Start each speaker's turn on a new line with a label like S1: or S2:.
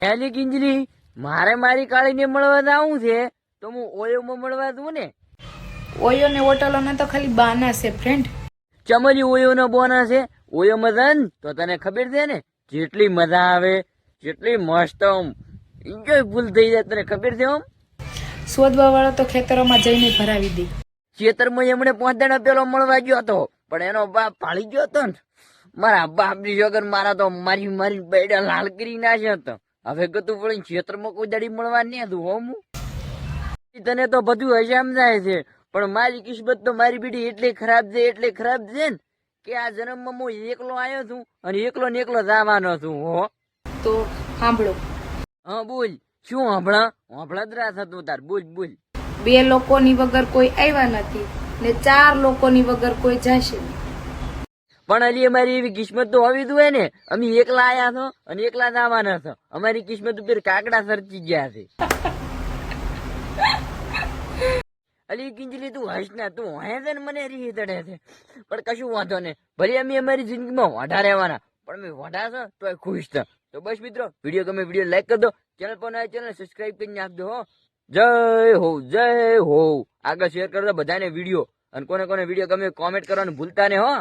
S1: એલી કિંજલી મારે મારી કાળીને મળવા આવું છે તો હું ઓયોમાં મળવા દઉં ને.
S2: ઓયો ને હોટલોના તો ખાલી બાના છે ફ્રેન્ડ.
S1: ચમલી ઓયોનો બોના છે. ઓયો મજા ને તો તને ખબર છે ને જેટલી મજા આવે જેટલી મસ્ત એન્જોય ફૂલ થઈ જાય તને ખબર છે.
S2: શોધવા વાળો તો ખેતરોમાં જઈને ભરાવી દે.
S1: ખેતરમાં એમણે 5 દાડા પેલો મળવા ગયો હતો પણ એનો બાપ ભાળી ગયો હતો ને. મારા બાપની વગર મારા તો મારી મારી બેડા લાલ કરી નાખ્યો હતો. હવે ગતું પડી ખેતરમાં કોઈ દાડી મળવા નહીં હતું. હું તને તો બધું સમજાય છે પણ મારી કિસ્મત તો મારી બેટી એટલી ખરાબ છે ને કે આ જન્મમાં હું એકલો આવ્યો છું અને એકલો ને એકલો જવાનો છું. હો
S2: તો સાંભળો.
S1: હા બોલ. શું હંભળા જ રાહ થતું તાર. બોલ બોલ.
S2: 2 લોકોની વગર કોઈ આવ્યા નથી ને 4 લોકોની વગર કોઈ જશે નહીં.
S1: પણ અલી અમારી એવી કિસ્મત તો હોવી જોઈએ ને. અમે એકલા આયા છો અને એકલા જવાના છો. અમારી કિસ્મત ઉપર કાકડા સરચી ગયા છે. અલી કિંજલી તું હસ ના. તું હે છે ને મને રી ચડે છે પણ કશું વાંધો ને. ભલે અમે અમારી જિંદગીમાં વાઢા રહેવાના પણ અમે વાઢા છો તો ખુશ છે. તો બસ મિત્રો વિડીયો ગમે વિડીયો લાઈક કરી દો. ચેનલ પર નવા ચેનલ સબસ્ક્રાઇબ કરી નાખજો. હો જય હો. આગળ શેર કરજો બધાને વિડીયો અને કોને કોને વિડીયો ગમે કોમેન્ટ કરવાનું ભૂલતા ને. હો